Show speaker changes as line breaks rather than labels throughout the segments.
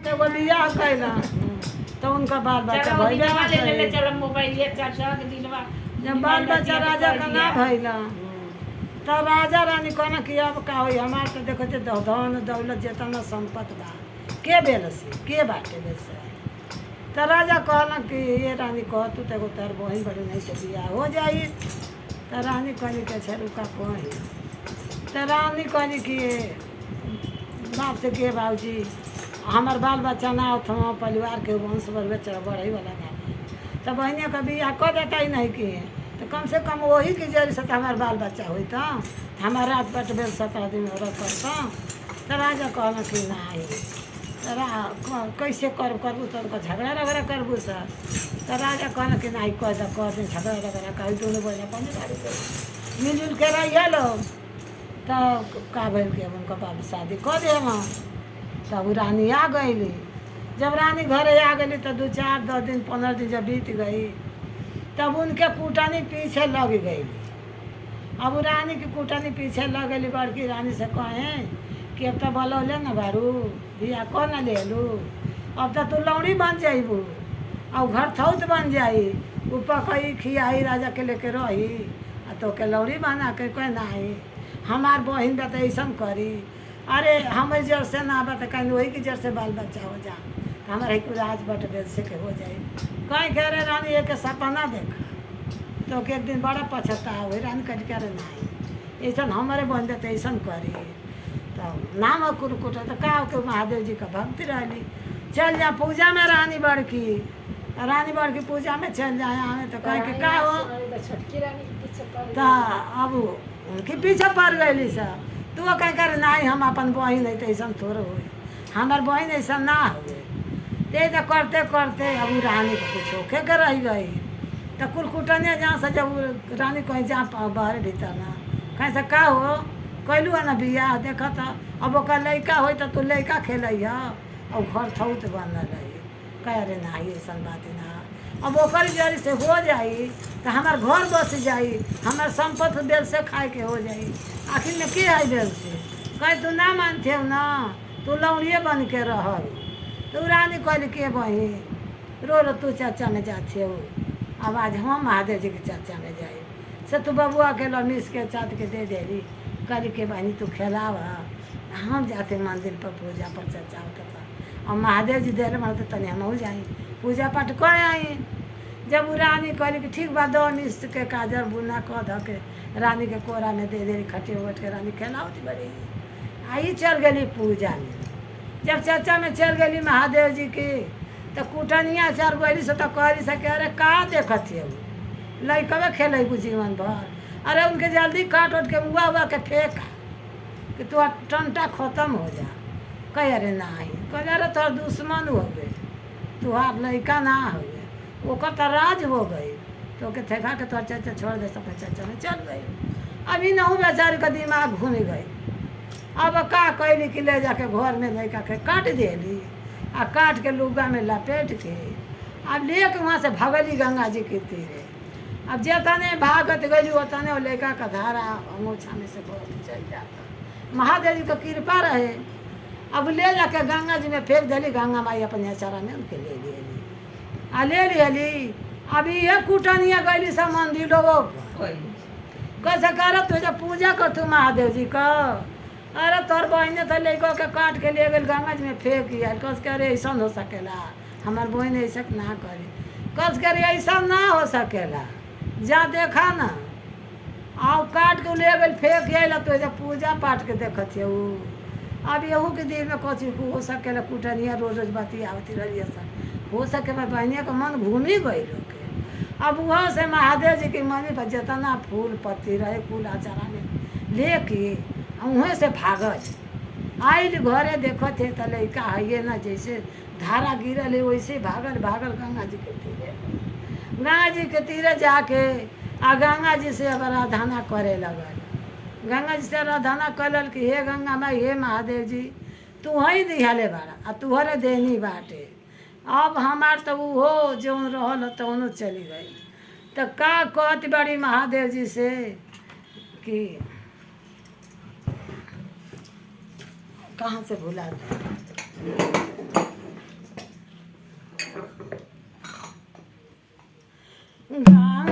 तो वो बियाह कैला तो उनका बाल बच्चा
चलो
भइले
दिलवा
ना
ले ले
सही।
चलो मोबाइल ये चाचा के दिलवा
जब बाल बच्चा राजा का ना भइला तो राजा रानी कहना कि अब का होई हमार तो देखो जे धन दौलत जितना संपत्ति बा के बेल से के बाटे बेल से। तो राजा कहला कि ये रानी कह तू तो तार बहन बड़ी नहीं से बियाह हो जाई। तो रानी कहली के अच्छा रुका कही। तो रानी कहली कि बाप से के बाबूजी हमार बाल बच्चा ना होत हम परिवार के वंश बढ़े बढ़े वाला ना। तो बहनिया का बियाह कर देता ही नहीं कि तो कम से कम वही की जरिए से हमार बाल बच्चा हुई तो हमारा रात बट बेल 17 दिन औरत करता। तो राजा कहना कि नहीं कैसे करबू तो उनका झगड़ा रगड़ा करबू सर। तो राजा कहना कि नहीं कह दे झगड़ा रगड़ा कही दोनों बहन अपन गाड़ी मिलजुल के रहिए लोग। तो का भैल के उनका बाबू शादी कर दे हम। तब रानी आ गई। जब रानी घरे आ गई तो 2-4 10 दिन 15 दिन जब बीत गई तब उनके कुटानी पीछे लग गई। अब रानी की कुटानी पीछे लग गई। बड़की रानी से कहें कि अब तो बोलौले न बारू बिया कौन न ले लू अब तो तू लौड़ी बन जाइबू और घर थौत बन जाई ऊपर कही खियाई राजा के लेके रही आ तो के लौड़ी बना के कह नहीं हमार बहन बता ऐसा करी। अरे हमारे जड़ से ना बता कहीं वही की जड़ से बाल बच्चा हो जा हमारे एक राज बट बेल से के हो जाए। कहीं कह रहे रानी एक सपना देखा तो कि एक दिन बड़ा पछता हुई। रानी कह कह रहे नहीं ऐसा हमारे बन देते ऐसा करी। तो नाम कुरकुट तो का के महादेव जी का भक्ति रही चल जा पूजा में रानी बड़की पूजा में चल जाए हमें तो कह के का हो तो अब उनके पीछे पड़ गई सब। तू कहीं करे नहीं हम अपन बहन है तो ऐसा थोड़ा हुई हमार बहन ऐसा ना हुए। ते तो करते करते अब रानी को कुछ होके के रह गई। तो कुल कुटनिया जहाँ से जब रानी कहीं जहाँ बाहर भीतर ना कहीं से का हो कैलू है ना बियाह देखा था अब ओकर लड़का हो तो तू लड़का खेल और घर थौत बन रही कह रहे ना ऐसा बात ना अब ओकर जरी से हो जाई तो हमार घर बस जाई हमार संपत्ति बेल से खाए के हो जाई। आखिर में के आई बेल से कहीं तू ना मानते हो ना तू लौड़िए बन के रह। तो रानी कहली के बही रो तू चर्चा में जाते हो अब आज हम महादेव जी के चर्चा में जाए से तू बबुआ के लमीस के चाट के दे देली कहली के बहनी तू खेलावा हम जाते मंदिर पर पूजा पर चर्चा होता था और महादेव जी दे रहे तनी हम जाई पूजा पाठ कर आई। जब वो रानी कहली कि ठीक बा 2 मिस के काजर बुना कह ध के रानी के कोरा में दे देली खटिया बैठ के रानी खेलावती बड़ी आई चल गई पूजा में। जब चर्चा में चल गई महादेव जी की तो कुटनिया चल गई से तो कहली से अरे का देखत है लड़कवे खेल जीवन भर। अरे उनके जल्दी काट उठ के मुआ हुआ के फेंका कि तू टंटा खत्म हो जा। कह अरे नहीं कह अरे तोर दुश्मन हो गए तुहार लड़का ना हो गए ओकर तो राज हो गई तो के ठेका के तोर चाचा छोड़ दे सब चाचा में चल गई। अभी नहू बेचारी का दिमाग घूम गई। अब का कैली कि ले जाके घर में लड़का के काट देली आ काट के लुगा में लपेट के अब लेके वहाँ से भगली गंगा जी के तीरे। अब जितने भागत गई उतने लड़का का धारा मोछा में से बहुत चल जाता। महादेव जी का कृपा रहे अब ले जाके गंगा जी में फेंक दिली। गंगा माई अपने चारा में उनके ले लियली अभी ये कुटनिया गई सब मंदिरों कैसे कर तुझे पूजा कर तू महादेव जी का। अरे तोर बहने तो लड़को के काट के ले गई गंगा जी में फेंक दिया कस करे ऐसा हो सकेला हमार बहन ऐसा ना करे कस करे ऐसा ना हो सकेला जा देखा ना आओ काट के ले गई फेंक आयल तुझे पूजा पाठ के देखत है वो। अब यहू के दिन में कथी हो सकेला कुटनिया रोज रोज बाती आवती रही हो सके बहनिया का मन घूमी गई लोग। अब वहाँ से महादेव जी की मम्मी पर जितना फूल पत्ती रहे कुल आचारा में लेके वहाँ से भागल आयल घरे देखो थे तो लड़का है ना जैसे धारा गिरल है वैसे भागल गंगा जी के तीरे। गंगा जी के तीरे जाके आ गंगा जी से अब आराधना करे लगल। गंगा जी से आराधना करल कि हे गंगा माई हे महादेव जी तू ही दिहाले बाड़ा आ तुहरे देनी बाटे अब हमार तो वो जौन रहल तौनो चली गई। तो का कहती बड़ी महादेव जी से कि कहाँ से भुला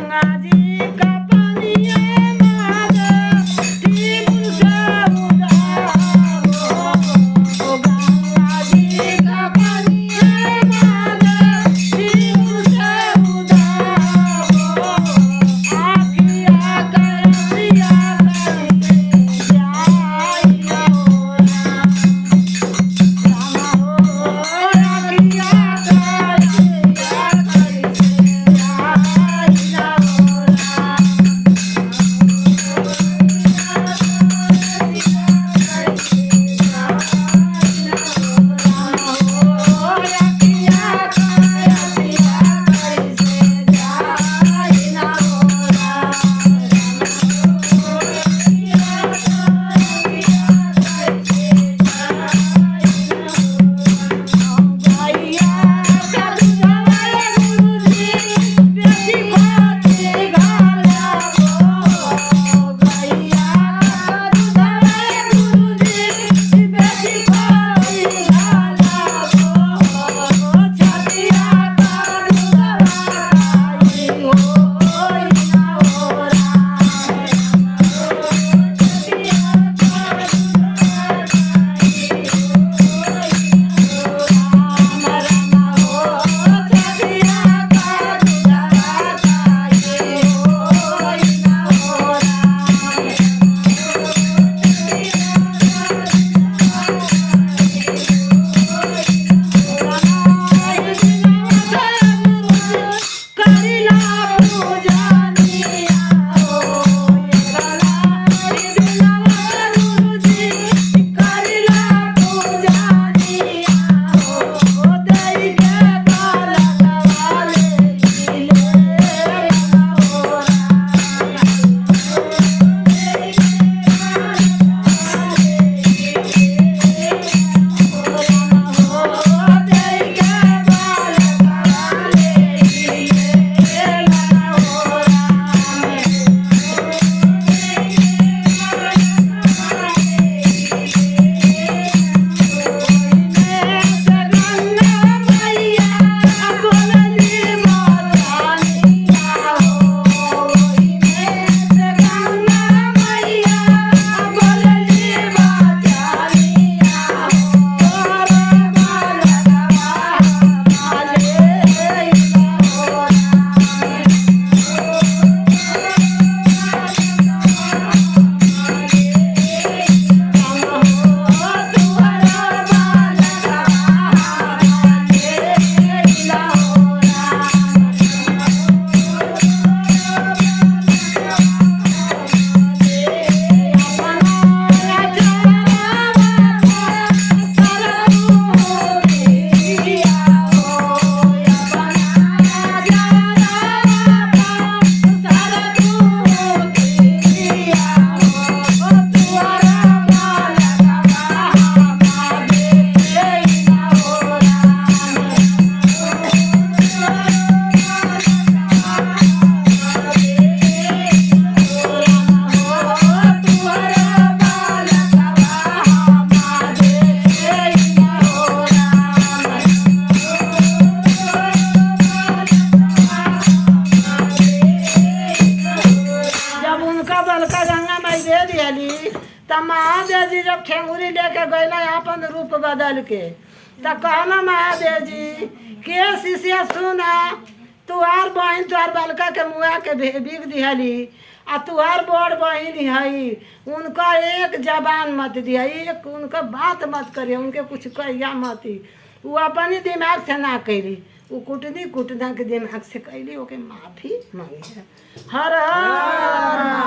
गंगा जी का पानी है महादेव त्रिपुर से उधारो ओ गंगा जी का पानी है महादेव त्रिपुर से उधारो आखिया करसिया करके जाई लोरा त महादेव जी जब ठेंगुरी लेके गए अपन रूप बदल के त कहना महादेव जी के शिष्य सुना तुहार बहन तुहार बालका के मुआ के बिक दिहली आ तुहार बड़ बहन हई उनका एक जबान मत दिया एक उनका बात मत करिए उनके कुछ कहिया मत वो अपने दिमाग से ना करी वो कुटनी कुटना के दिमाग से कैली ओके माफी मांगी हर हर